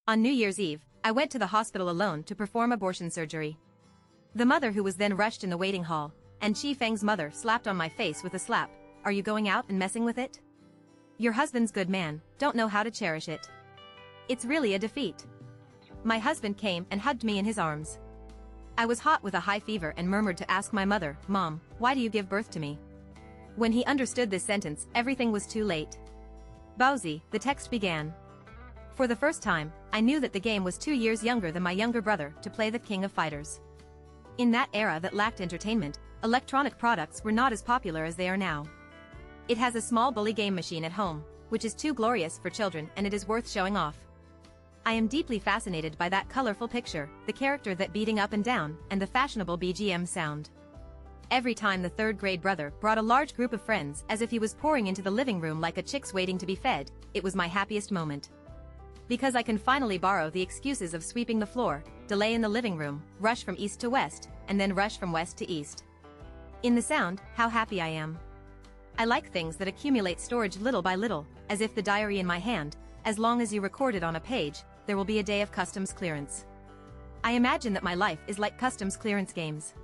On New Year's Eve, I went to the hospital alone to perform abortion surgery. The mother who was then rushed in the waiting hall, and Chi Feng's mother slapped on my face with a slap. Are you going out and messing with it? Your husband's good man, don't know how to cherish it. It's really a defeat. My husband came and hugged me in his arms. I was hot with a high fever and murmured to ask my mother, Mom, why do you give birth to me? When he understood this sentence, everything was too late. Baozi, the text began. For the first time, I knew that the game was 2 years younger than my younger brother to play the King of Fighters. In that era that lacked entertainment, electronic products were not as popular as they are now. It has a small bully game machine at home, which is too glorious for children and it is worth showing off. I am deeply fascinated by that colorful picture, the character that beating up and down, and the fashionable BGM sound. Every time the third-grade brother brought a large group of friends as if he was pouring into the living room like a chick's waiting to be fed, it was my happiest moment. Because I can finally borrow the excuses of sweeping the floor, delay in the living room, rush from east to west, and then rush from west to east. In the sound, how happy I am. I like things that accumulate storage little by little, as if the diary in my hand. As long as you record it on a page, there will be a day of customs clearance. I imagine that my life is like customs clearance games.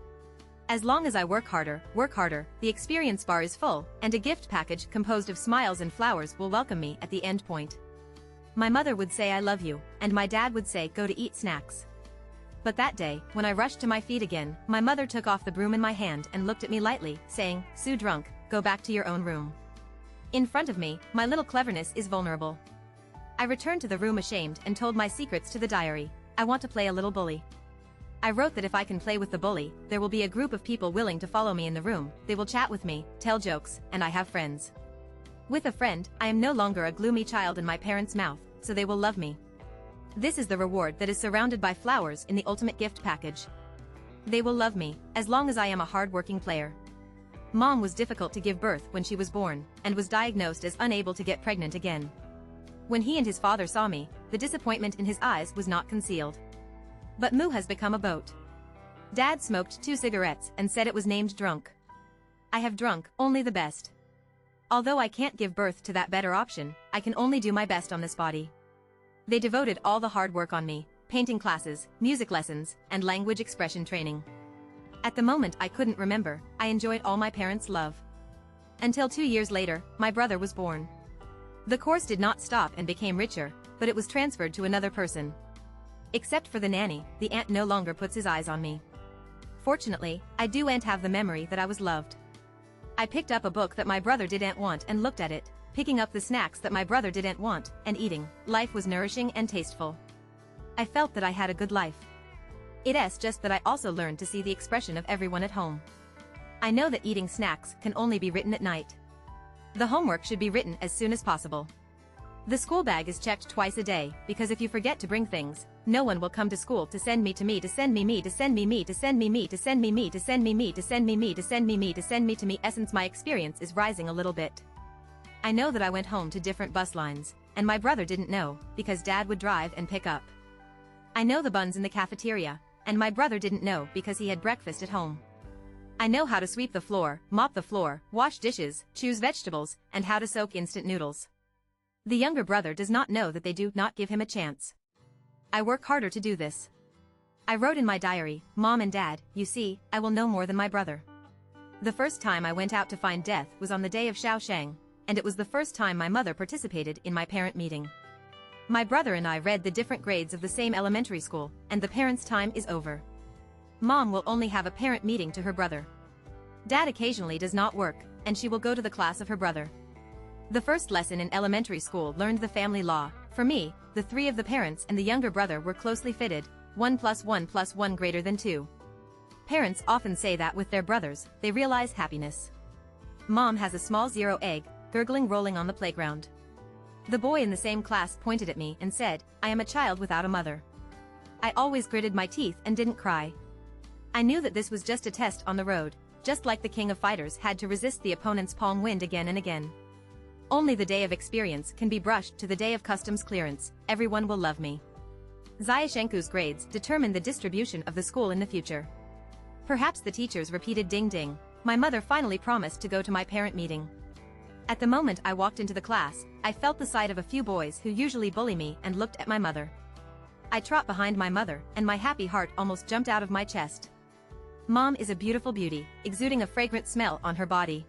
As long as I work harder, the experience bar is full, and a gift package composed of smiles and flowers will welcome me at the end point. My mother would say I love you, and my dad would say go to eat snacks. But that day, when I rushed to my feet again, my mother took off the broom in my hand and looked at me lightly, saying, Sue drunk, go back to your own room. In front of me, my little cleverness is vulnerable. I returned to the room ashamed and told my secrets to the diary. I want to play a little bully. I wrote that if I can play with the bully, there will be a group of people willing to follow me in the room, they will chat with me, tell jokes, and I have friends. With a friend, I am no longer a gloomy child in my parents' mouth, so they will love me. This is the reward that is surrounded by flowers in the ultimate gift package. They will love me, as long as I am a hard-working player. Mom was difficult to give birth when she was born, and was diagnosed as unable to get pregnant again. When he and his father saw me, the disappointment in his eyes was not concealed. But Moo has become a boat. Dad smoked 2 cigarettes and said it was named Drunk. I have drunk only the best. Although I can't give birth to that better option, I can only do my best on this body. They devoted all the hard work on me, painting classes, music lessons, and language expression training. At the moment I couldn't remember, I enjoyed all my parents' love. Until 2 years later, my brother was born. The course did not stop and became richer, but it was transferred to another person. Except for the nanny, the aunt no longer puts his eyes on me. Fortunately, I do and have the memory that I was loved. I picked up a book that my brother didn't want and looked at it, picking up the snacks that my brother didn't want, and eating. Life was nourishing and tasteful. I felt that I had a good life. It's just that I also learned to see the expression of everyone at home. I know that eating snacks can only be written at night. The homework should be written as soon as possible. The school bag is checked twice a day, because if you forget to bring things, no one will come to school to send me to me to send me to send me to send me to send me to send me to send me to send me to send me to me. Essence, my experience is rising a little bit. I know that I went home to different bus lines, and my brother didn't know, because Dad would drive and pick up. I know the buns in the cafeteria, and my brother didn't know because he had breakfast at home. I know how to sweep the floor, mop the floor, wash dishes, choose vegetables, and how to soak instant noodles. The younger brother does not know that they do not give him a chance. I work harder to do this. I wrote in my diary, Mom and Dad, you see, I will know more than my brother. The first time I went out to find death was on the day of Shaoshang, and it was the first time my mother participated in my parent meeting. My brother and I read the different grades of the same elementary school, and the parents' time is over. Mom will only have a parent meeting to her brother. Dad occasionally does not work, and she will go to the class of her brother. The first lesson in elementary school learned the family law. For me, the 3 of the parents and the younger brother were closely fitted, 1 + 1 + 1 greater than 2. Parents often say that with their brothers, they realize happiness. Mom has a small 0 egg, gurgling rolling on the playground. The boy in the same class pointed at me and said, I am a child without a mother. I always gritted my teeth and didn't cry. I knew that this was just a test on the road, just like the King of Fighters had to resist the opponent's palm wind again and again. Only the day of experience can be brushed to the day of customs clearance. Everyone will love me. Xiaoshenku's grades determine the distribution of the school in the future. Perhaps the teachers repeated ding ding. My mother finally promised to go to my parent meeting. At the moment I walked into the class, I felt the sight of a few boys who usually bully me and looked at my mother. I trot behind my mother, and my happy heart almost jumped out of my chest. Mom is a beautiful beauty, exuding a fragrant smell on her body.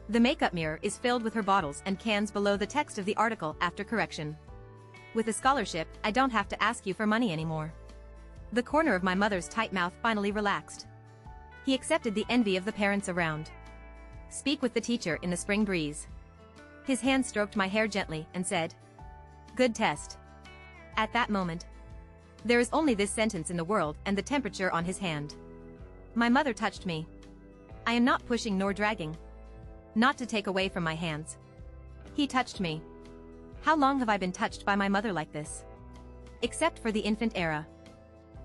The makeup mirror is filled with her bottles and cans below the text of the article after correction. With a scholarship, I don't have to ask you for money anymore. The corner of my mother's tight mouth finally relaxed. He accepted the envy of the parents around. Speak with the teacher in the spring breeze. His hand stroked my hair gently and said, "Good test." At that moment, there is only this sentence in the world and the temperature on his hand. My mother touched me. I am not pushing nor dragging. Not to take away from my hands. He touched me. How long have I been touched by my mother like this? Except for the infant era.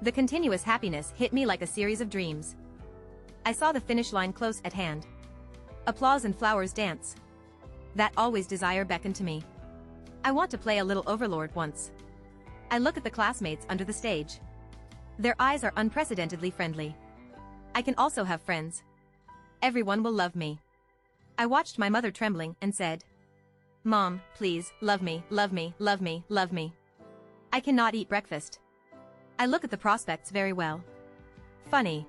The continuous happiness hit me like a series of dreams. I saw the finish line close at hand. Applause and flowers dance. That always desire beckoned to me. I want to play a little overlord once. I look at the classmates under the stage. Their eyes are unprecedentedly friendly. I can also have friends. Everyone will love me. I watched my mother trembling and said, "Mom, please, love me, love me, love me, love me. I cannot eat breakfast." I look at the prospects very well. Funny.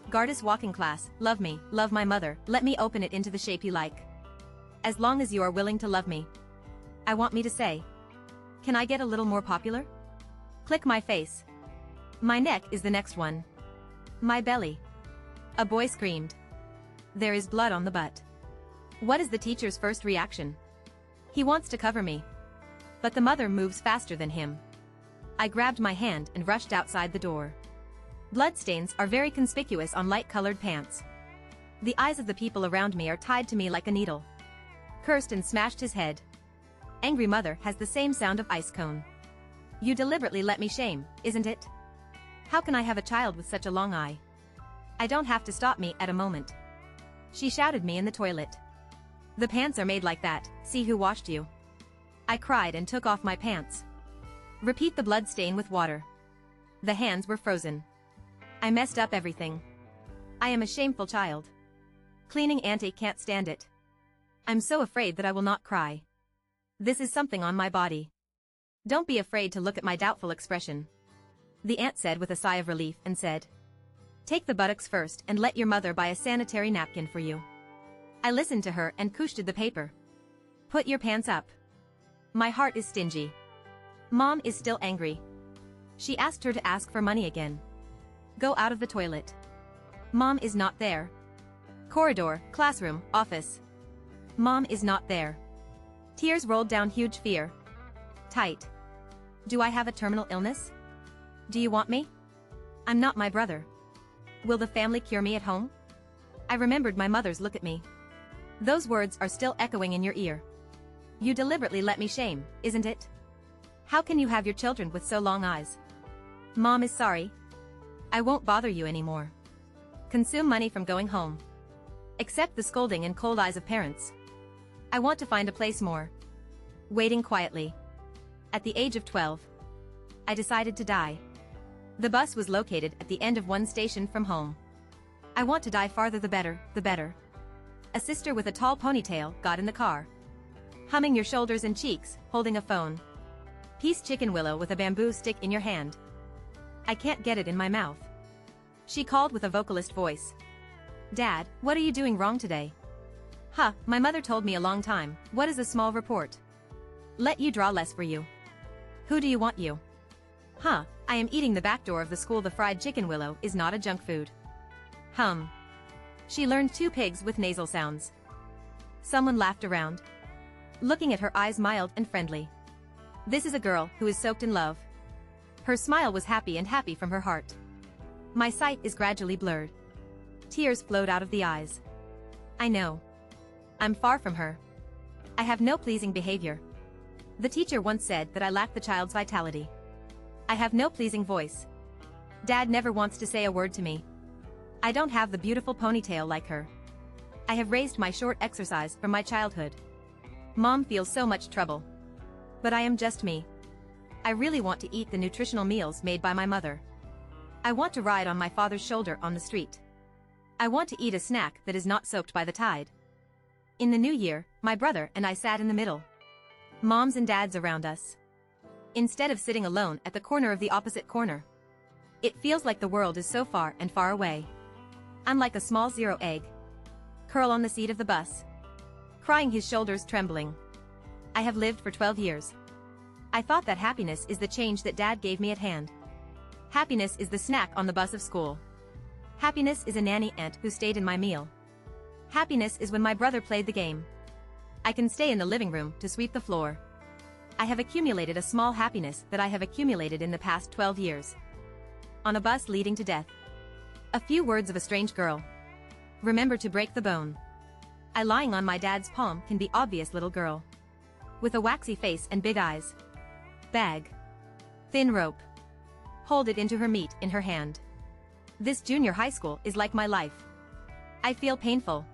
Gardas walking class, love me, love my mother, let me open it into the shape you like. As long as you are willing to love me. I want me to say. Can I get a little more popular? Click my face. My neck is the next one. My belly. A boy screamed. There is blood on the butt. What is the teacher's first reaction? He wants to cover me. But the mother moves faster than him. I grabbed my hand and rushed outside the door. Bloodstains are very conspicuous on light-colored pants. The eyes of the people around me are tied to me like a needle. Cursed and smashed his head. Angry mother has the same sound of ice cone. You deliberately let me shame, isn't it? How can I have a child with such a long eye? I don't have to stop me at a moment. She shouted me in the toilet. The pants are made like that, see who washed you. I cried and took off my pants. Repeat the blood stain with water. The hands were frozen. I messed up everything. I am a shameful child. Cleaning auntie can't stand it. I'm so afraid that I will not cry. This is something on my body. Don't be afraid to look at my doubtful expression. The aunt said with a sigh of relief and said, "Take the buttocks first and let your mother buy a sanitary napkin for you." I listened to her and cushed the paper. Put your pants up. My heart is stingy. Mom is still angry. She asked her to ask for money again. Go out of the toilet. Mom is not there. Corridor, classroom, office. Mom is not there. Tears rolled down huge fear. Tight. Do I have a terminal illness? Do you want me? I'm not my brother. Will the family cure me at home? I remembered my mother's look at me. Those words are still echoing in your ear. You deliberately let me shame, isn't it? How can you have your children with so long eyes? Mom is sorry. I won't bother you anymore. Consume money from going home. Accept the scolding and cold eyes of parents. I want to find a place more. Waiting quietly. At the age of 12, I decided to die. The bus was located at the end of one station from home. I want to die farther the better, the better. A sister with a tall ponytail got in the car. Humming your shoulders and cheeks, holding a phone. Piece chicken willow with a bamboo stick in your hand. I can't get it in my mouth. She called with a vocalist voice. Dad, what are you doing wrong today? Huh, my mother told me a long time, what is a small report? Let you draw less for you. Who do you want you? Huh, I am eating the back door of the school. The fried chicken willow is not a junk food. Hum. She learned two pigs with nasal sounds. Someone laughed around. Looking at her eyes mild and friendly. This is a girl who is soaked in love. Her smile was happy and happy from her heart. My sight is gradually blurred. Tears flowed out of the eyes. I know. I'm far from her. I have no pleasing behavior. The teacher once said that I lack the child's vitality. I have no pleasing voice. Dad never wants to say a word to me. I don't have the beautiful ponytail like her. I have raised my short exercise from my childhood. Mom feels so much trouble. But I am just me. I really want to eat the nutritional meals made by my mother. I want to ride on my father's shoulder on the street. I want to eat a snack that is not soaked by the tide. In the new year, my brother and I sat in the middle. Moms and dads around us. instead of sitting alone at the corner of the opposite corner. It feels like the world is so far and far away. I'm like a small zero egg. Curl on the seat of the bus. Crying, his shoulders trembling. I have lived for 12 years. I thought that happiness is the change that Dad gave me at hand. Happiness is the snack on the bus of school. Happiness is a nanny aunt who stayed in my meal. Happiness is when my brother played the game. I can stay in the living room to sweep the floor. I have accumulated a small happiness that I have accumulated in the past 12 years. On a bus leading to death. A few words of a strange girl. Remember to break the bone. I lying on my dad's palm can be obvious little girl. With a waxy face and big eyes. Bag. Thin rope. Hold it into her meat in her hand. This junior high school is like my life. I feel painful.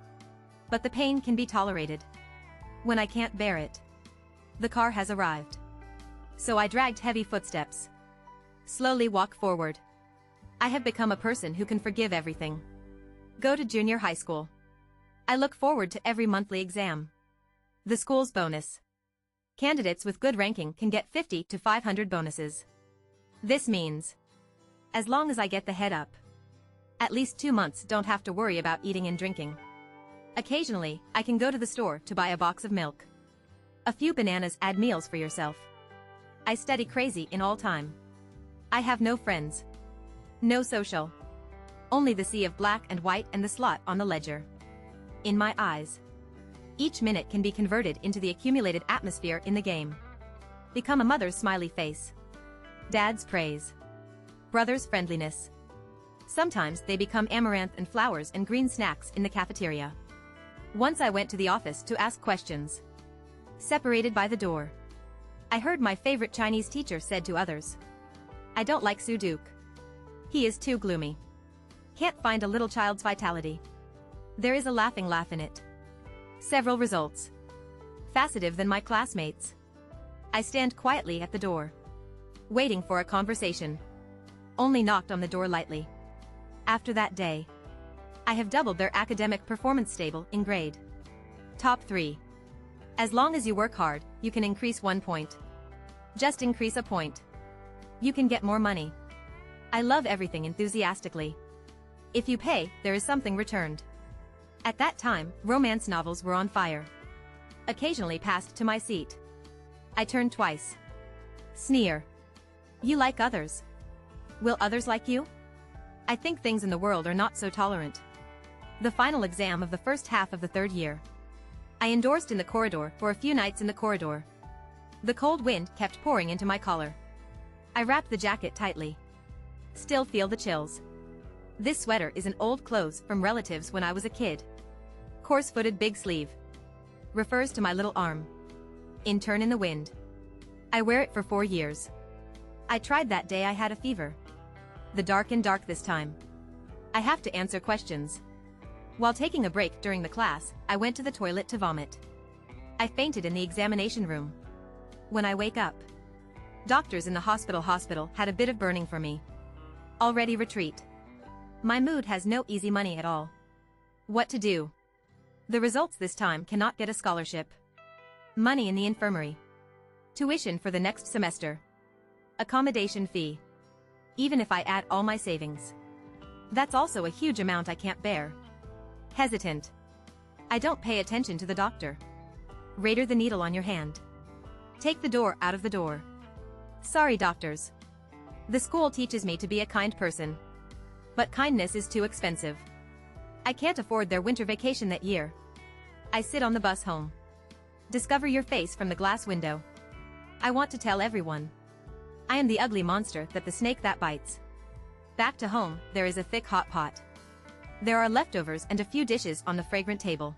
But the pain can be tolerated. When I can't bear it. The car has arrived. So I dragged heavy footsteps. Slowly walk forward. I have become a person who can forgive everything. Go to junior high school. I look forward to every monthly exam. The school's bonus. Candidates with good ranking can get 50 to 500 bonuses. This means, as long as I get the head up, at least 2 months don't have to worry about eating and drinking. Occasionally, I can go to the store to buy a box of milk. A few bananas, add meals for yourself. I study crazy in all time. I have no friends. No social. Only the sea of black and white and the slot on the ledger. In my eyes. Each minute can be converted into the accumulated atmosphere in the game. Become a mother's smiley face. Dad's praise. Brother's friendliness. Sometimes they become amaranth and flowers and green snacks in the cafeteria. Once I went to the office to ask questions. Separated by the door. I heard my favorite Chinese teacher said to others. I don't like Suduk. He is too gloomy. Can't find a little child's vitality. There is a laughing laugh in it. Several results. Facetive than my classmates. I stand quietly at the door. Waiting for a conversation. Only knocked on the door lightly. After that day. I have doubled their academic performance stable in grade. Top 3. As long as you work hard, you can increase 1 point. Just increase a point. You can get more money. I love everything enthusiastically. If you pay, there is something returned. At that time, romance novels were on fire. Occasionally passed to my seat. I turned twice. Sneer. You like others. Will others like you? I think things in the world are not so tolerant. The final exam of the first half of the 3rd year. I endorsed in the corridor for a few nights in the corridor. The cold wind kept pouring into my collar. I wrapped the jacket tightly. Still feel the chills. This sweater is an old clothes from relatives when I was a kid. Coarse-footed big sleeve. Refers to my little arm. Intern in the wind. I wear it for 4 years. I tried that day I had a fever. The dark and dark this time. I have to answer questions. While taking a break during the class, I went to the toilet to vomit. I fainted in the examination room. When I wake up. Doctors in the hospital had a bit of burning for me. Already retreat. My mood has no easy money at all. What to do? The results this time cannot get a scholarship. Money in the infirmary. Tuition for the next semester. Accommodation fee. Even if I add all my savings. That's also a huge amount I can't bear. Hesitant. I don't pay attention to the doctor. Radar the needle on your hand. Take the door out of the door. Sorry, doctors. The school teaches me to be a kind person. But kindness is too expensive. I can't afford their winter vacation that year. I sit on the bus home. Discover your face from the glass window. I want to tell everyone. I am the ugly monster that the snake that bites. Back to home, there is a thick hot pot. There are leftovers and a few dishes on the fragrant table.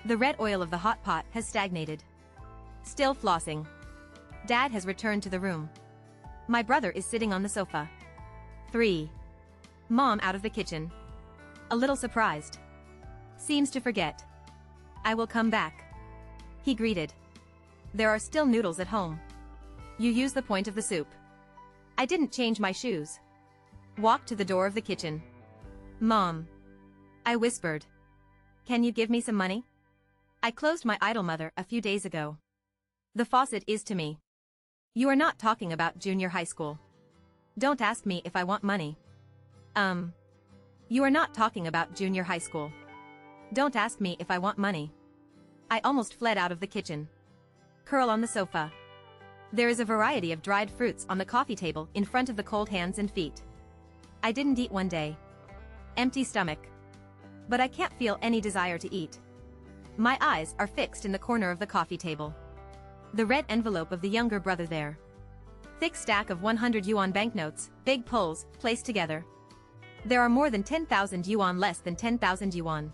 The red oil of the hot pot has stagnated. Still flossing. Dad has returned to the room. My brother is sitting on the sofa. 3. Mom out of the kitchen. A little surprised. Seems to forget. I will come back. He greeted. There are still noodles at home. You use the point of the soup. I didn't change my shoes. Walked to the door of the kitchen. Mom. I whispered. Can you give me some money? I closed my idle mother a few days ago. The faucet is to me. You are not talking about junior high school. Don't ask me if I want money. You are not talking about junior high school. Don't ask me if I want money. I almost fled out of the kitchen. Curl on the sofa. There is a variety of dried fruits on the coffee table in front of the cold hands and feet. I didn't eat one day. Empty stomach. But I can't feel any desire to eat. My eyes are fixed in the corner of the coffee table. The red envelope of the younger brother there. Thick stack of 100 yuan banknotes, big pulls, placed together. There are more than 10,000 yuan, less than 10,000 yuan.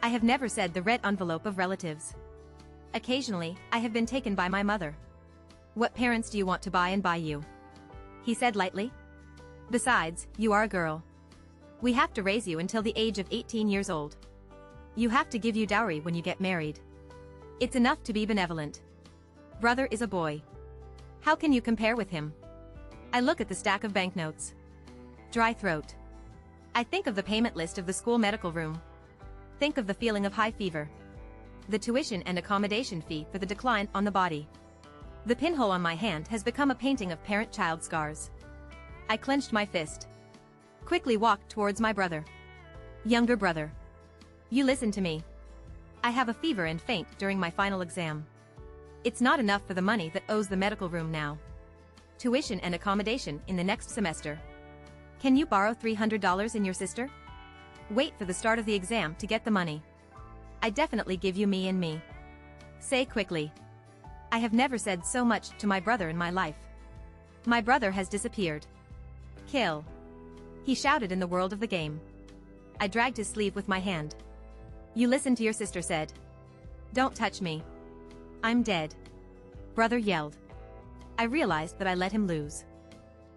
I have never said the red envelope of relatives. Occasionally, I have been taken by my mother. What parents do you want to buy and buy you? He said lightly. Besides, you are a girl. We have to raise you until the age of 18 years old. You have to give you dowry when you get married. It's enough to be benevolent. Brother is a boy. How can you compare with him? I look at the stack of banknotes. Dry throat. I think of the payment list of the school medical room. Think of the feeling of high fever. The tuition and accommodation fee for the decline on the body. The pinhole on my hand has become a painting of parent-child scars. I clenched my fist. Quickly walked towards my brother. Younger brother. You listen to me. I have a fever and faint during my final exam. It's not enough for the money that owes the medical room now. Tuition and accommodation in the next semester. Can you borrow $300 in your sister? Wait for the start of the exam to get the money. I definitely give you me and me. Say quickly. I have never said so much to my brother in my life. My brother has disappeared. Kill. He shouted in the world of the game. I dragged his sleeve with my hand. You listen to your sister said. Don't touch me. I'm dead. Brother yelled. I realized that I let him lose.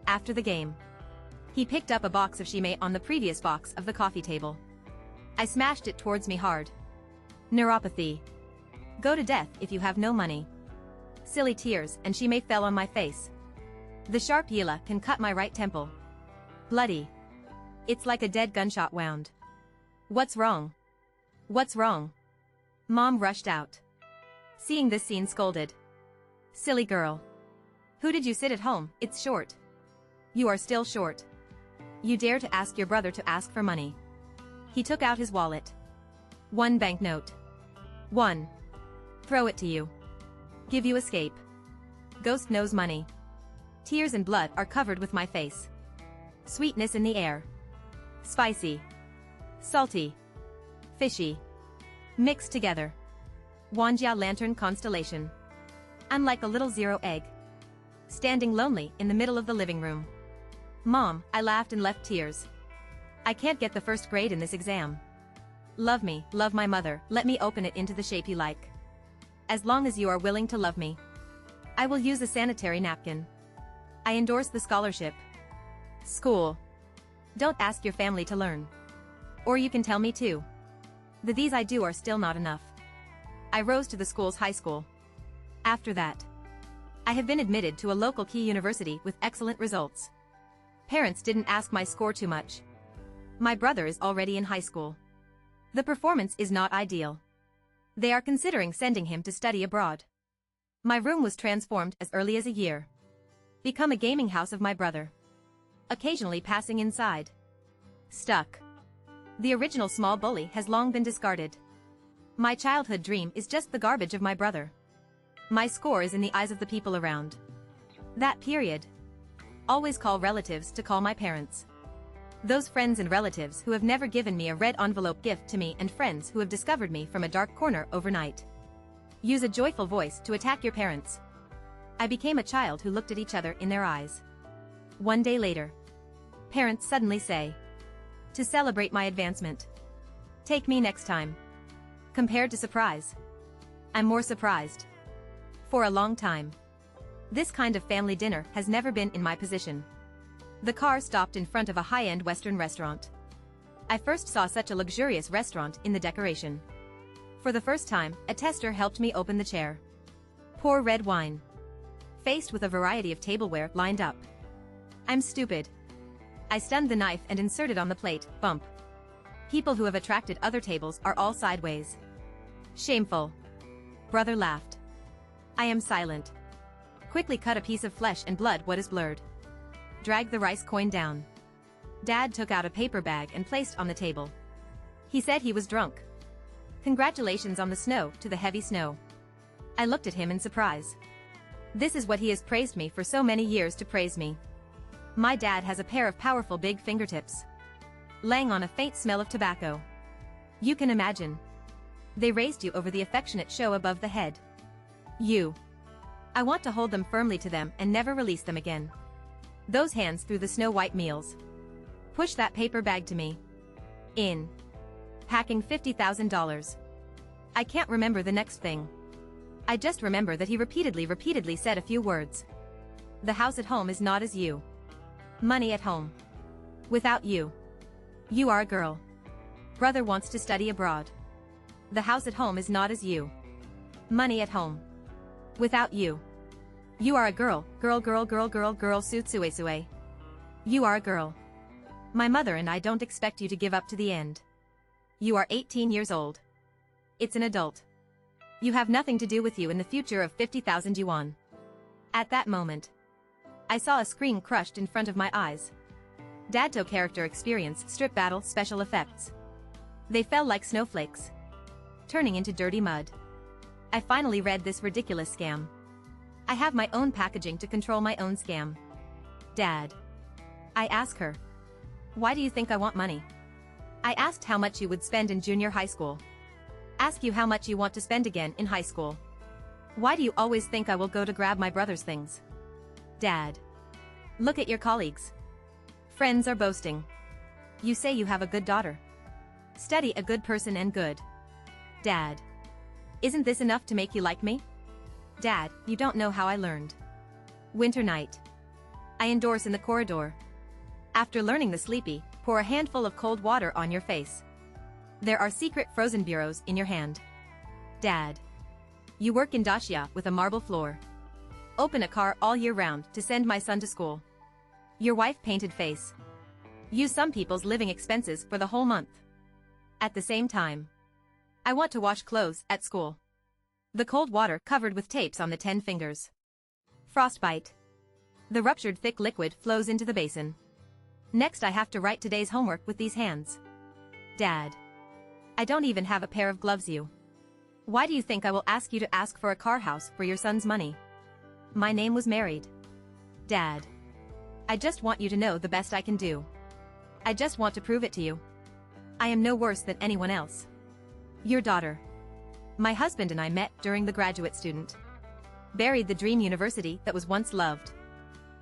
After the game. He picked up a box of shime on the previous box of the coffee table. I smashed it towards me hard. Neuropathy. Go to death if you have no money. Silly tears and shime fell on my face. The sharp yila can cut my right temple. Bloody. It's like a dead gunshot wound. What's wrong? What's wrong? Mom rushed out. Seeing this scene scolded. Silly girl. Who did you sit at home? It's short. You are still short. You dare to ask your brother to ask for money. He took out his wallet. 1 banknote. 1. Throw it to you. Give you escape. Ghost knows money. Tears and blood are covered with my face. Sweetness in the air. Spicy. Salty. Fishy. Mixed together. Wanjia lantern constellation. I'm like a little zero egg. Standing lonely in the middle of the living room. Mom, I laughed and left tears. I can't get the first grade in this exam. Love me, love my mother, let me open it into the shape you like. As long as you are willing to love me. I will use a sanitary napkin. I endorse the scholarship. School. Don't ask your family to learn. Or you can tell me too. The these I do are still not enough. I rose to the school's high school. After that, I have been admitted to a local key university with excellent results. Parents didn't ask my score too much. My brother is already in high school. The performance is not ideal. They are considering sending him to study abroad. My room was transformed as early as a year. Become a gaming house of my brother. Occasionally passing inside. Stuck. The original small bully has long been discarded. My childhood dream is just the garbage of my brother. My score is in the eyes of the people around. That period. Always call relatives to call my parents. Those friends and relatives who have never given me a red envelope gift to me, and friends who have discovered me from a dark corner overnight. Use a joyful voice to attack your parents. I became a child who looked at each other in their eyes. One day later. Parents suddenly say. To celebrate my advancement. Take me next time. Compared to surprise. I'm more surprised. For a long time. This kind of family dinner has never been in my position. The car stopped in front of a high-end Western restaurant. I first saw such a luxurious restaurant in the decoration. For the first time, a tester helped me open the chair. Pour red wine. Faced with a variety of tableware lined up. I'm stupid. I stunned the knife and inserted on the plate, bump. People who have attracted other tables are all sideways. Shameful. Brother laughed. I am silent. Quickly cut a piece of flesh and blood what is blurred. Drag the rice coin down. Dad took out a paper bag and placed on the table. He said he was drunk. Congratulations on the snow to the heavy snow. I looked at him in surprise. This is what he has praised me for so many years to praise me. My dad has a pair of powerful big fingertips. Laying on a faint smell of tobacco. You can imagine. They raised you over the affectionate show above the head. You. I want to hold them firmly to them and never release them again. Those hands through the snow-white meals. Push that paper bag to me. In. Packing $50,000. I can't remember the next thing. I just remember that he repeatedly said a few words. The house at home is not as you. Money at home. Without you. You are a girl. Brother wants to study abroad. The house at home is not as you. Money at home. Without you. You are a girl, girl sutsue. You are a girl. My mother and I don't expect you to give up to the end. You are 18 years old. It's an adult. You have nothing to do with you in the future of 50,000 yuan. At that moment, I saw a screen crushed in front of my eyes. Dadto character experience strip battle special effects. They fell like snowflakes, turning into dirty mud. I finally read this ridiculous scam. I have my own packaging to control my own scam. Dad. I ask her. Why do you think I want money? I asked how much you would spend in junior high school. Ask you how much you want to spend again in high school. Why do you always think I will go to grab my brother's things? Dad. Look at your colleagues. Friends are boasting. You say you have a good daughter. Study a good person and good. Dad. Isn't this enough to make you like me? Dad, you don't know how I learned. Winter night. I endorse in the corridor. After learning the sleepy, pour a handful of cold water on your face. There are secret frozen bureaus in your hand. Dad. You work in Dacia with a marble floor. Open a car all year round to send my son to school. Your wife painted face. Use some people's living expenses for the whole month. At the same time, I want to wash clothes at school. The cold water covered with tapes on the 10 fingers. Frostbite. The ruptured thick liquid flows into the basin. Next I have to write today's homework with these hands. Dad. I don't even have a pair of gloves you. Why do you think I will ask you to ask for a car house for your son's money? My name was married. Dad. I just want you to know the best I can do. I just want to prove it to you. I am no worse than anyone else. Your daughter. My husband and I met during the graduate student. Buried the dream university that was once loved.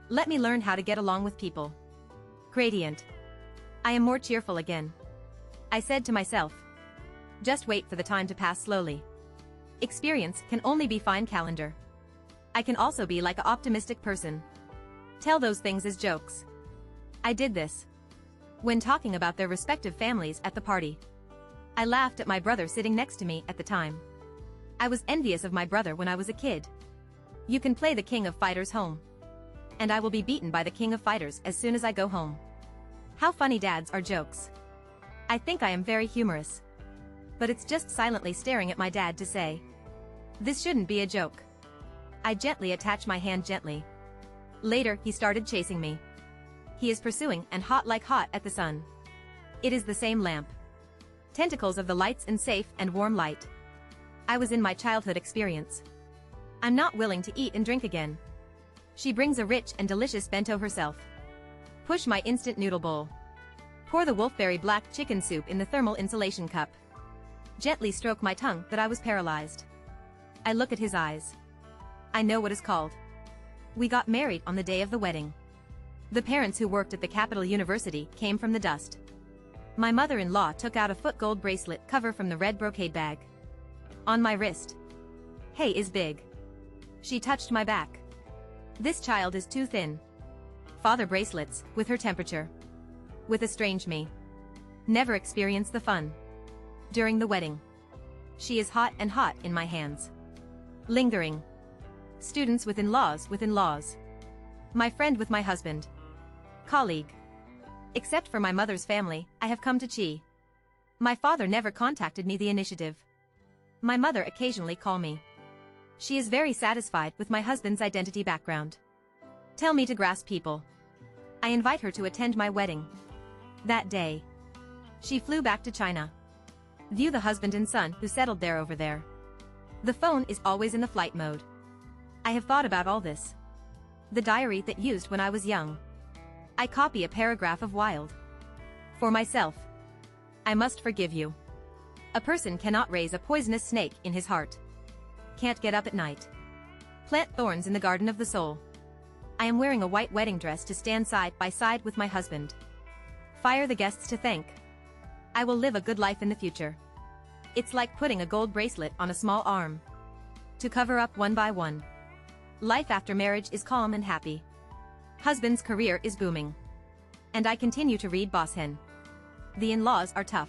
Let me learn how to get along with people. Gradient. I am more cheerful again. I said to myself. Just wait for the time to pass slowly. Experience can only be fine calendar. I can also be like an optimistic person. Tell those things as jokes. I did this. When talking about their respective families at the party. I laughed at my brother sitting next to me at the time. I was envious of my brother when I was a kid. You can play the King of Fighters home. And I will be beaten by the King of Fighters as soon as I go home. How funny dads are jokes. I think I am very humorous. But it's just silently staring at my dad to say. This shouldn't be a joke. I gently attach my hand gently. Later he started chasing me. He is pursuing and hot like hot at the sun. It is the same lamp. Tentacles of the lights and safe and warm light. I was in my childhood experience. I'm not willing to eat and drink again. She brings a rich and delicious bento herself. Push my instant noodle bowl. Pour the wolfberry black chicken soup in the thermal insulation cup. Gently stroke my tongue that I was paralyzed. I look at his eyes. I know what is called. We got married on the day of the wedding. The parents who worked at the Capital University came from the dust. My mother-in-law took out a foot gold bracelet cover from the red brocade bag. On my wrist. Hey is big. She touched my back. This child is too thin. Father bracelets, with her temperature. With a strange me. Never experienced the fun. During the wedding. She is hot and hot in my hands. Lingering. Students with in-laws with in-laws. My friend with my husband. Colleague. Except for my mother's family, I have come to Chi. My father never contacted me the initiative. My mother occasionally call me. She is very satisfied with my husband's identity background. Tell me to grasp people. I invite her to attend my wedding. That day, she flew back to China. View the husband and son who settled there over there. The phone is always in the flight mode. I have thought about all this. The diary that used when I was young. I copy a paragraph of Wild. For myself. I must forgive you. A person cannot raise a poisonous snake in his heart. Can't get up at night. Plant thorns in the garden of the soul. I am wearing a white wedding dress to stand side by side with my husband. Fire the guests to thank. I will live a good life in the future. It's like putting a gold bracelet on a small arm. To cover up one by one. Life after marriage is calm and happy. Husband's career is booming. And I continue to read Boss Hen. The in-laws are tough.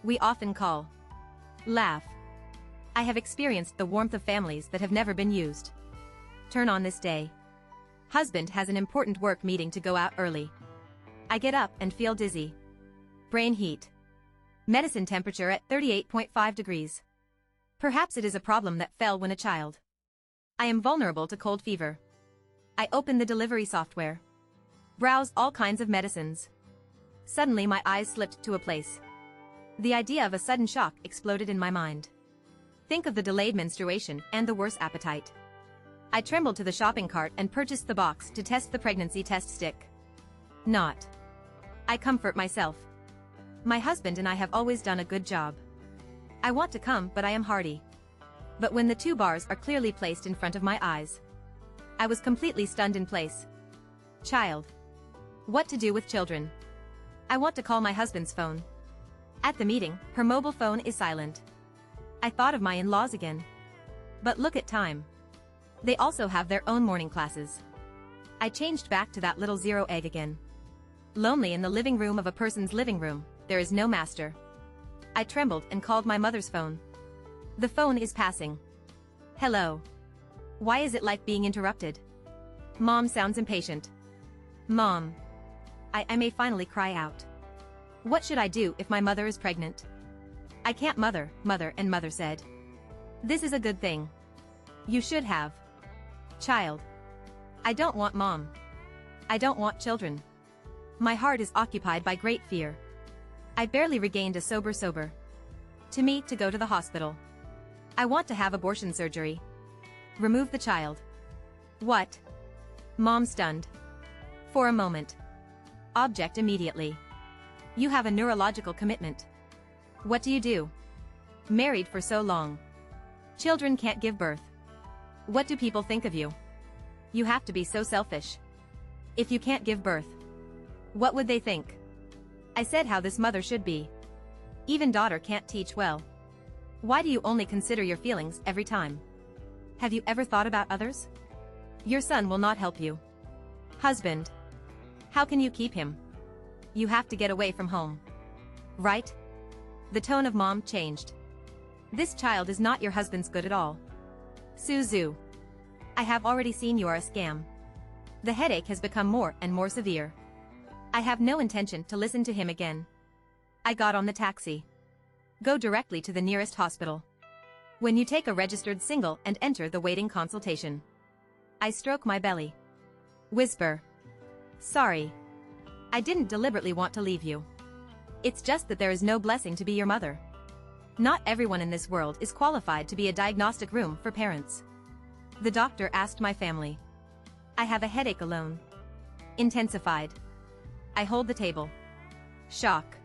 We often call. Laugh. I have experienced the warmth of families that have never been used. Turn on this day. Husband has an important work meeting to go out early. I get up and feel dizzy. Brain heat. Medicine temperature at 38.5 degrees. Perhaps it is a problem that fell when a child. I am vulnerable to cold fever. I open the delivery software. Browse all kinds of medicines. Suddenly my eyes slipped to a place. The idea of a sudden shock exploded in my mind. Think of the delayed menstruation and the worse appetite. I trembled to the shopping cart and purchased the box to test the pregnancy test stick. Not. I comfort myself. My husband and I have always done a good job. I want to come, but I am hardy. But when the 2 bars are clearly placed in front of my eyes, I was completely stunned in place. Child. What to do with children? I want to call my husband's phone. At the meeting, her mobile phone is silent. I thought of my in-laws again. But look at time. They also have their own morning classes. I changed back to that little zero egg again. Lonely in the living room of a person's living room, there is no master. I trembled and called my mother's phone. The phone is passing. Hello. Why is it like being interrupted? Mom sounds impatient. Mom. I may finally cry out. What should I do if my mother is pregnant? I can't mother, and mother said. This is a good thing. You should have. Child. I don't want mom. I don't want children. My heart is occupied by great fear. I barely regained a sober. To me, to go to the hospital. I want to have abortion surgery. Remove the child. What? Mom stunned. For a moment. Object immediately. You have a neurological commitment. What do you do? Married for so long. Children can't give birth. What do people think of you? You have to be so selfish. If you can't give birth, what would they think? I said how this mother should be. Even daughter can't teach well. Why do you only consider your feelings every time? Have you ever thought about others? Your son will not help you. Husband. How can you keep him? You have to get away from home. Right? The tone of mom changed. This child is not your husband's good at all. Suzu. I have already seen you are a scam. The headache has become more and more severe. I have no intention to listen to him again. I got on the taxi. Go directly to the nearest hospital. When you take a registered single and enter the waiting consultation. I stroke my belly. Whisper. Sorry. I didn't deliberately want to leave you. It's just that there is no blessing to be your mother. Not everyone in this world is qualified to be a diagnostic room for parents. The doctor asked my family. I have a headache alone. Intensified. I hold the table. Shock.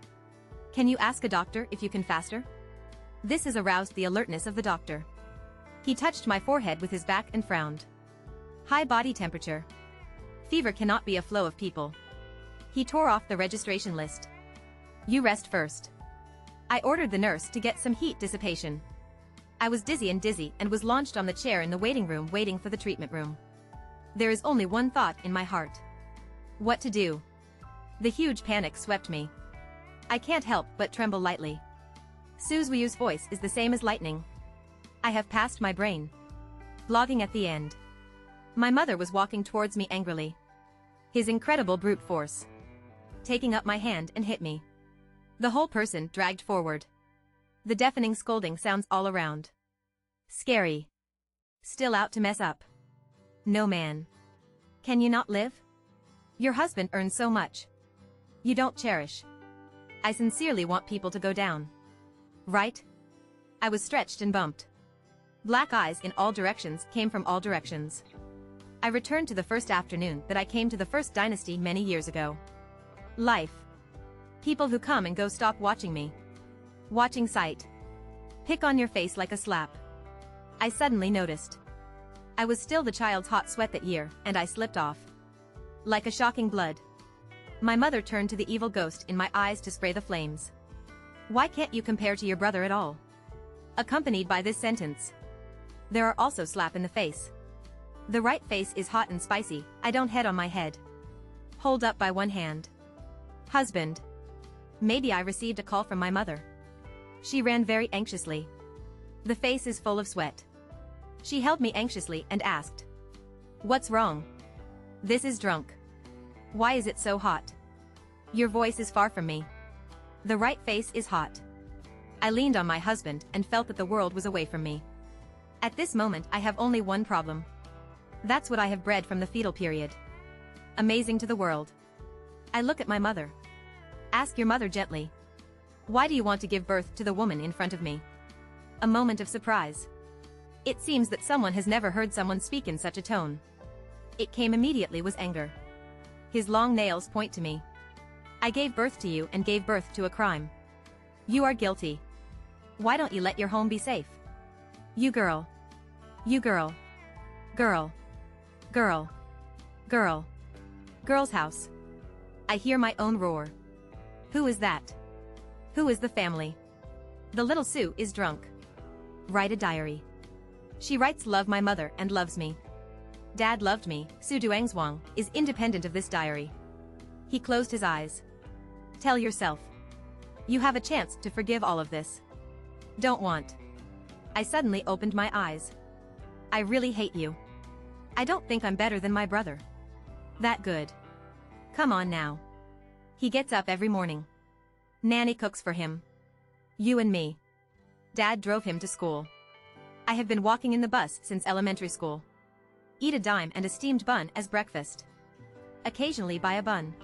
Can you ask a doctor if you can faster? This has aroused the alertness of the doctor. He touched my forehead with his back and frowned. High body temperature. Fever cannot be a flow of people. He tore off the registration list. You rest first. I ordered the nurse to get some heat dissipation. I was dizzy and was launched on the chair in the waiting room waiting for the treatment room. There is only one thought in my heart. What to do? The huge panic swept me. I can't help but tremble lightly. Suzuyu's voice is the same as lightning. I have passed my brain. Blogging at the end. My mother was walking towards me angrily. His incredible brute force. Taking up my hand and hit me. The whole person dragged forward. The deafening scolding sounds all around. Scary. Still out to mess up. No man. Can you not live? Your husband earns so much. You don't cherish. I sincerely want people to go down. Right? I was stretched and bumped. Black eyes in all directions came from all directions. I returned to the first afternoon that I came to the first dynasty many years ago. Life. People who come and go stop watching me. Watching sight. Pick on your face like a slap. I suddenly noticed. I was still the child's hot sweat that year, and I slipped off. Like a shocking blood. My mother turned to the evil ghost in my eyes to spray the flames. Why can't you compare to your brother at all? Accompanied by this sentence. There are also slap in the face. The right face is hot and spicy, I don't head on my head. Hold up by one hand. Husband. Maybe I received a call from my mother. She ran very anxiously. The face is full of sweat. She held me anxiously and asked. What's wrong? This is drunk. Why is it so hot? Your voice is far from me. The right face is hot. I leaned on my husband and felt that the world was away from me. At this moment I have only one problem. That's what I have bred from the fetal period. Amazing to the world. I look at my mother. Ask your mother gently. Why do you want to give birth to the woman in front of me? A moment of surprise. It seems that someone has never heard someone speak in such a tone. It came immediately was anger. His long nails point to me. I gave birth to you and gave birth to a crime. You are guilty. Why don't you let your home be safe? You girl. You girl. Girl. Girl. Girl. Girl's house. I hear my own roar. Who is that? Who is the family? The little Sue is drunk. Write a diary. She writes love my mother and loves me. Dad loved me, Su Duangzhuang, is independent of this diary. He closed his eyes. Tell yourself. You have a chance to forgive all of this. Don't want. I suddenly opened my eyes. I really hate you. I don't think I'm better than my brother. That good. Come on now. He gets up every morning. Nanny cooks for him. You and me. Dad drove him to school. I have been walking in the bus since elementary school. Eat a dime and a steamed bun as breakfast. Occasionally buy a bun.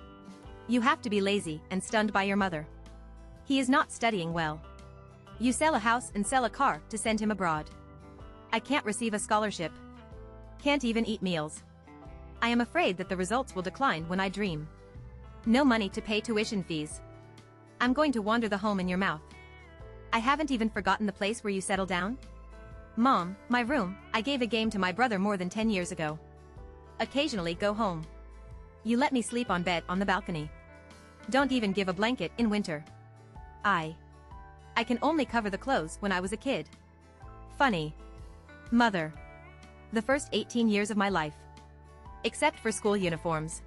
You have to be lazy and stunned by your mother. He is not studying well. You sell a house and sell a car to send him abroad. I can't receive a scholarship. Can't even eat meals. I am afraid that the results will decline when I dream. No money to pay tuition fees. I'm going to wander the home in your mouth. I haven't even forgotten the place where you settle down. Mom, my room, I gave a game to my brother more than 10 years ago. Occasionally go home. You let me sleep on bed on the balcony. Don't even give a blanket in winter. I can only cover the clothes when I was a kid. Funny. Mother. The first 18 years of my life. Except for school uniforms.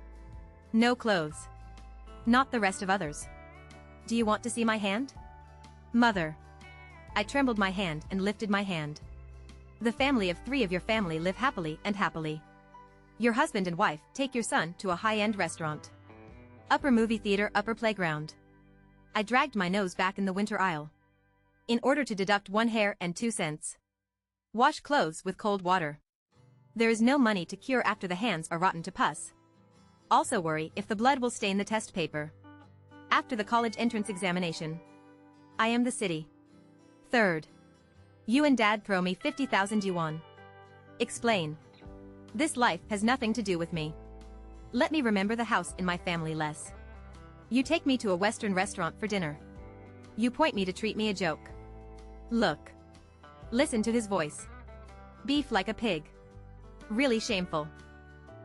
No clothes. Not the rest of others. Do you want to see my hand? Mother. I trembled my hand and lifted my hand. The family of 3 of your family live happily and happily. Your husband and wife take your son to a high-end restaurant. Upper movie theater, upper playground. I dragged my nose back in the winter aisle. In order to deduct 1 hair and 2 cents. Wash clothes with cold water. There is no money to cure after the hands are rotten to pus. Also worry if the blood will stain the test paper. After the college entrance examination. I am the city. 3rd. You and Dad throw me 50,000 yuan. Explain. This life has nothing to do with me. Let me remember the house in my family less. You take me to a Western restaurant for dinner. You point me to treat me a joke. Look. Listen to his voice. Beef like a pig. Really shameful.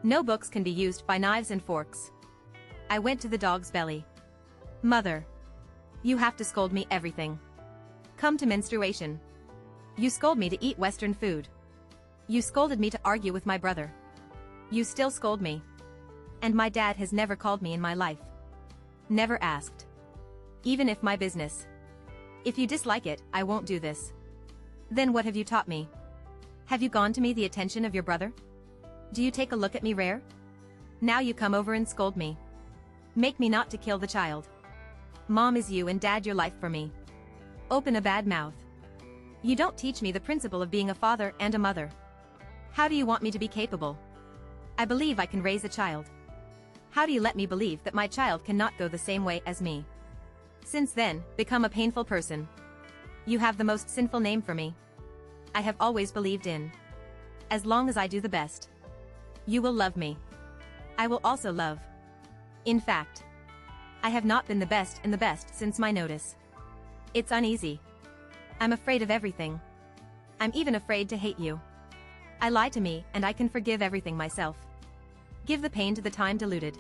No books can be used by knives and forks. I went to the dog's belly. Mother. You have to scold me everything. Come to menstruation. You scold me to eat Western food. You scolded me to argue with my brother. You still scold me. And my dad has never called me in my life. Never asked. Even if my business. If you dislike it, I won't do this. Then what have you taught me? Have you gone to me the attention of your brother? Do you take a look at me rare? Now you come over and scold me. Make me not to kill the child. Mom is you and Dad your life for me. Open a bad mouth. You don't teach me the principle of being a father and a mother. How do you want me to be capable? I believe I can raise a child. How do you let me believe that my child cannot go the same way as me? Since then, become a painful person. You have the most sinful name for me. I have always believed in. As long as I do the best, you will love me. I will also love. In fact, I have not been the best in the best since my notice. It's uneasy. I'm afraid of everything. I'm even afraid to hate you. I lie to me and I can forgive everything myself. Give the pain to the time diluted.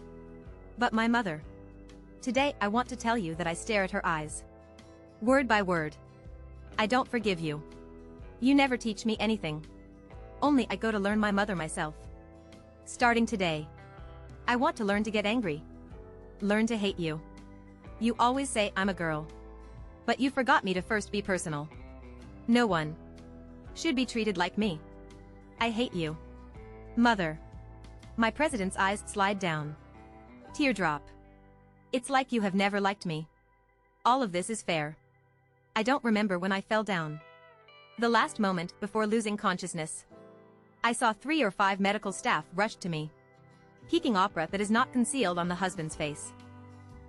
But my mother. Today I want to tell you that I stare at her eyes. Word by word. I don't forgive you. You never teach me anything. Only I go to learn my mother myself. Starting today. I want to learn to get angry. Learn to hate you. You always say I'm a girl. But you forgot me to first be personal. No one should be treated like me. I hate you. Mother. My president's eyes slide down. Teardrop. It's like you have never liked me. All of this is fair. I don't remember when I fell down. The last moment before losing consciousness. I saw 3 or 5 medical staff rush to me. Peaking opera that is not concealed on the husband's face.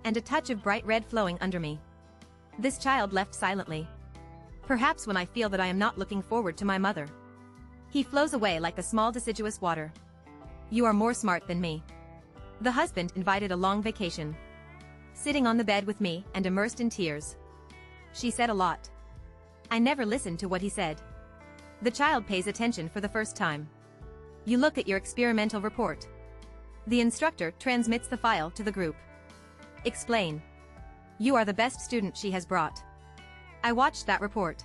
And a touch of bright red flowing under me. This child left silently. Perhaps when I feel that I am not looking forward to my mother. He flows away like a small deciduous water. You are more smart than me. The husband invited a long vacation. Sitting on the bed with me and immersed in tears. She said a lot. I never listened to what he said. The child pays attention for the first time. You look at your experimental report. The instructor transmits the file to the group. Explain. You are the best student she has brought. I watched that report.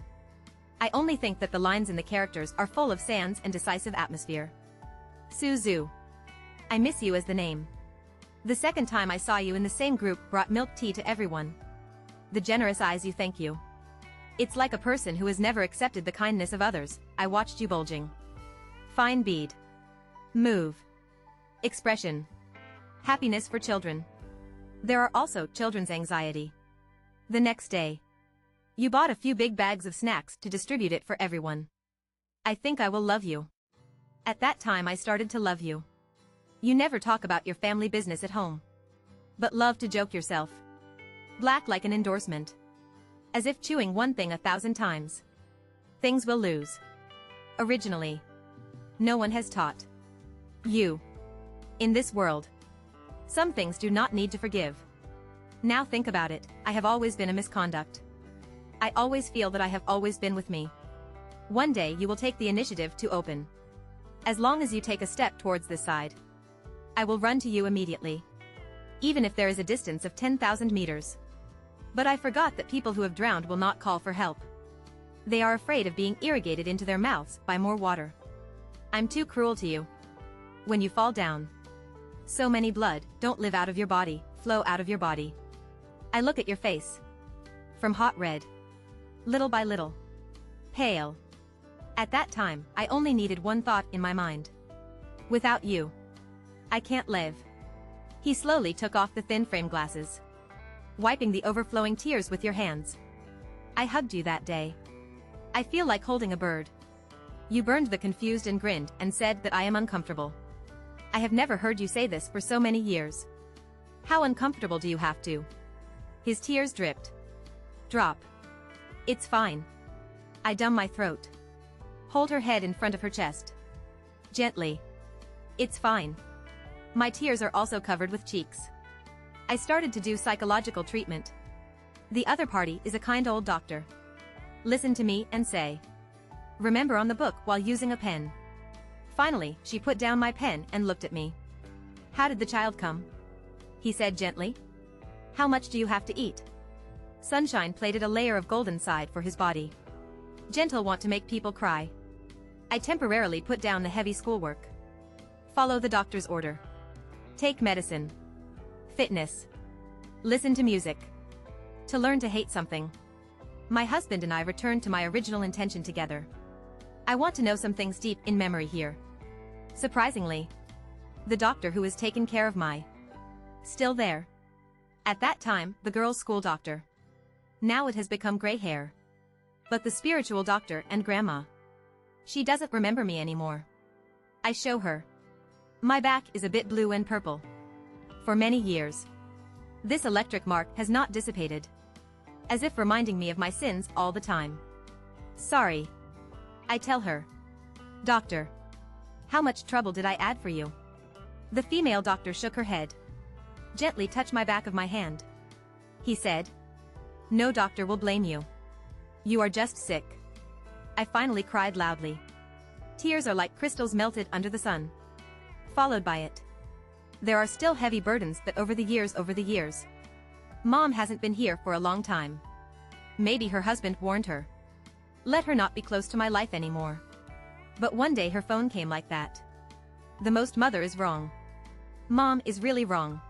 I only think that the lines in the characters are full of sands and decisive atmosphere. Suzu. I miss you as the name. The second time I saw you in the same group brought milk tea to everyone. The generous eyes you thank you. It's like a person who has never accepted the kindness of others. I watched you bulging. Fine bead. Move. Expression. Happiness for children. There are also children's anxiety. The next day. You bought a few big bags of snacks to distribute it for everyone. I think I will love you. At that time I started to love you. You never talk about your family business at home. But love to joke yourself. Black like an endorsement. As if chewing one thing 1,000 times. Things will lose. Originally. No one has taught. You. In this world. Some things do not need to forgive. Now think about it, I have always been a misconduct. I always feel that I have always been with me. One day you will take the initiative to open. As long as you take a step towards this side. I will run to you immediately. Even if there is a distance of 10,000 meters. But I forgot that people who have drowned will not call for help. They are afraid of being irrigated into their mouths by more water. I'm too cruel to you. When you fall down. So many blood, don't live out of your body, flow out of your body. I look at your face. From hot red. Little by little. Pale. At that time, I only needed one thought in my mind. Without you. I can't live. He slowly took off the thin frame glasses. Wiping the overflowing tears with your hands. I hugged you that day. I feel like holding a bird. You burned the confused and grinned and said that I am uncomfortable. I have never heard you say this for so many years. How uncomfortable do you have to? His tears dripped. Drop. It's fine. I numb my throat. Hold her head in front of her chest. Gently. It's fine. My tears are also covered with cheeks. I started to do psychological treatment. The other party is a kind old doctor. Listen to me and say. Remember on the book while using a pen. Finally, she put down my pen and looked at me. How did the child come? He said gently. How much do you have to eat? Sunshine plaited a layer of golden side for his body. Gentle want to make people cry. I temporarily put down the heavy schoolwork. Follow the doctor's order. Take medicine. Fitness. Listen to music. To learn to hate something. My husband and I returned to my original intention together. I want to know some things deep in memory here. Surprisingly. The doctor who has taken care of my. Still there. At that time, the girl's school doctor. Now it has become gray hair. But the spiritual doctor and grandma. She doesn't remember me anymore. I show her. My back is a bit blue and purple. For many years. This electric mark has not dissipated. As if reminding me of my sins all the time. Sorry. I tell her. Doctor. How much trouble did I add for you? The female doctor shook her head. Gently touched my back of my hand. He said. No doctor will blame you. You are just sick. I finally cried loudly. Tears are like crystals melted under the sun. Followed by it. There are still heavy burdens that over the years. Mom hasn't been here for a long time. Maybe her husband warned her. Let her not be close to my life anymore. But one day her phone came like that. The most mother is wrong. Mom is really wrong.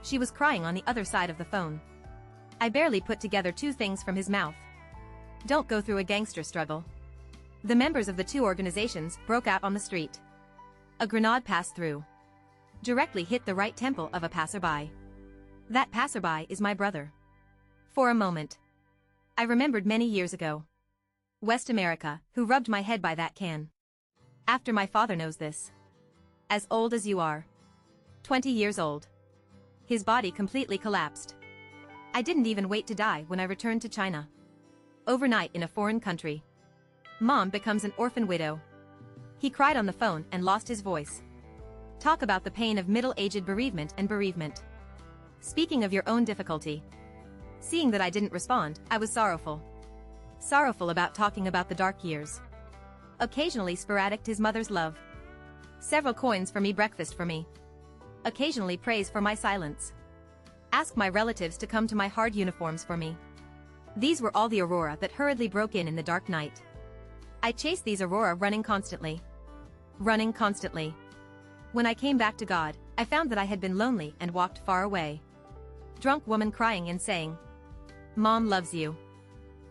She was crying on the other side of the phone. I barely put together two things from his mouth. Don't go through a gangster struggle. The members of the two organizations broke out on the street. A grenade passed through. Directly hit the right temple of a passerby. That passerby is my brother. For a moment. I remembered many years ago. West America, who rubbed my head by that can. After my father knows this. As old as you are. 20 years old. His body completely collapsed. I didn't even wait to die when I returned to China. Overnight in a foreign country. Mom becomes an orphan widow. He cried on the phone and lost his voice. Talk about the pain of middle-aged bereavement and bereavement. Speaking of your own difficulty. Seeing that I didn't respond, I was sorrowful. Sorrowful about talking about the dark years. Occasionally sporadic his mother's love. Several coins for me, breakfast for me. Occasionally praise for my silence. Ask my relatives to come to my hard uniforms for me. These were all the aurora that hurriedly broke in the dark night. I chased these aurora running constantly. Running constantly. When I came back to God, I found that I had been lonely and walked far away. Drunk woman crying and saying, Mom loves you.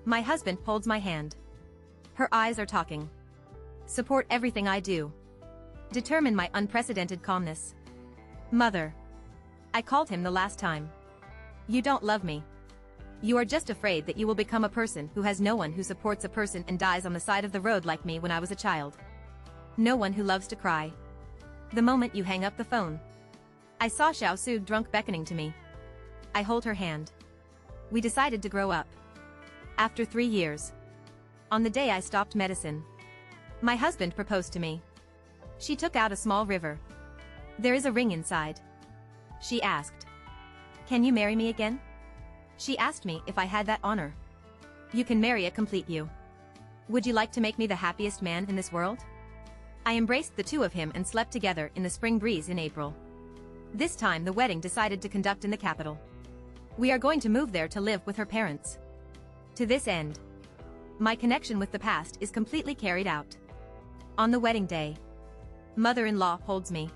My husband holds my hand. Her eyes are talking. Support everything I do. Determine my unprecedented calmness. Mother. I called him the last time. You don't love me. You are just afraid that you will become a person who has no one who supports a person and dies on the side of the road like me when I was a child. No one who loves to cry. The moment you hang up the phone. I saw Xiao Su drunk beckoning to me. I hold her hand. We decided to grow up. After 3 years. On the day I stopped medicine. My husband proposed to me. She took out a small river. There is a ring inside. She asked. Can you marry me again? She asked me if I had that honor. You can marry a complete you. Would you like to make me the happiest man in this world? I embraced the two of him and slept together in the spring breeze in April. This time the wedding decided to conduct in the capital. We are going to move there to live with her parents. To this end, my connection with the past is completely carried out. On the wedding day, mother-in-law holds me.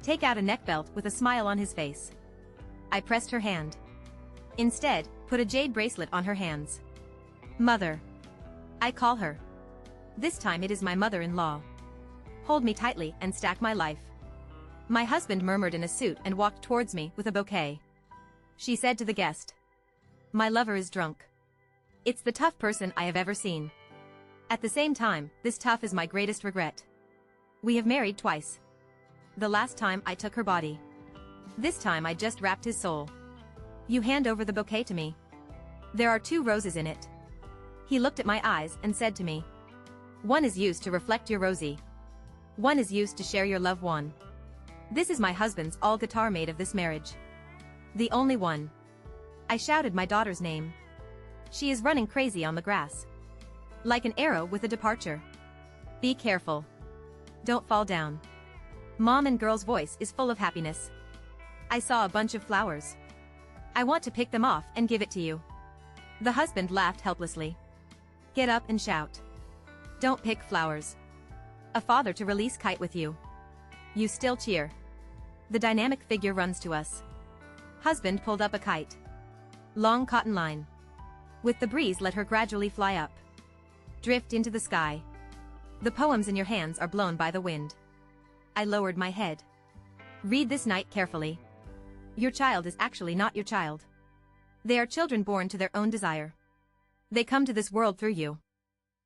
Take out a neck belt with a smile on his face. I pressed her hand. Instead, put a jade bracelet on her hands. Mother. I call her. This time it is my mother-in-law. Hold me tightly and stack my life. My husband murmured in a suit and walked towards me with a bouquet. She said to the guest. My lover is drunk. It's the tough person I have ever seen. At the same time, this tough is my greatest regret. We have married twice. The last time I took her body. This time I just wrapped his soul. You hand over the bouquet to me. There are 2 roses in it. He looked at my eyes and said to me. One is used to reflect your rosy. One is used to share your love one. This is my husband's all guitar made of this marriage. The only one. I shouted my daughter's name. She is running crazy on the grass. Like an arrow with a departure. Be careful. Don't fall down. Mom and girl's voice is full of happiness. I saw a bunch of flowers. I want to pick them off and give it to you. The husband laughed helplessly. Get up and shout. Don't pick flowers. A father to release kite with you. You still cheer. The dynamic figure runs to us. Husband pulled up a kite. Long cotton line. With the breeze let her gradually fly up. Drift into the sky. The poems in your hands are blown by the wind. I lowered my head. Read this night carefully. Your child is actually not your child. They are children born to their own desire. They come to this world through you.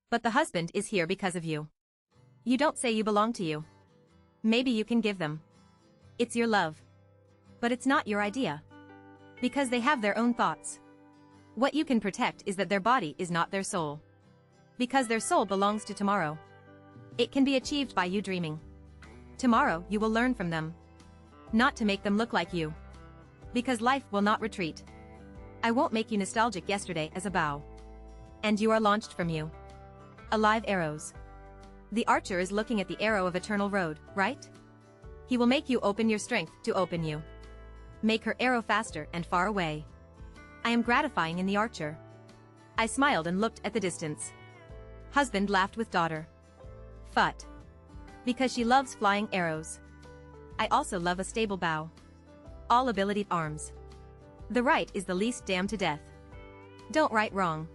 But the husband is here because of you. You don't say you belong to you. Maybe you can give them. It's your love. But it's not your idea. Because they have their own thoughts. What you can protect is that their body is not their soul. Because their soul belongs to tomorrow. It can be achieved by you dreaming. Tomorrow you will learn from them. Not to make them look like you. Because life will not retreat. I won't make you nostalgic yesterday as a bow. And you are launched from you. Alive arrows. The archer is looking at the arrow of eternal road, right? He will make you open your strength to open you. Make her arrow faster and far away. I am gratifying in the archer. I smiled and looked at the distance. Husband laughed with daughter. Fut. Because she loves flying arrows. I also love a stable bow. All ability arms. The right is the least damned to death. Don't write wrong.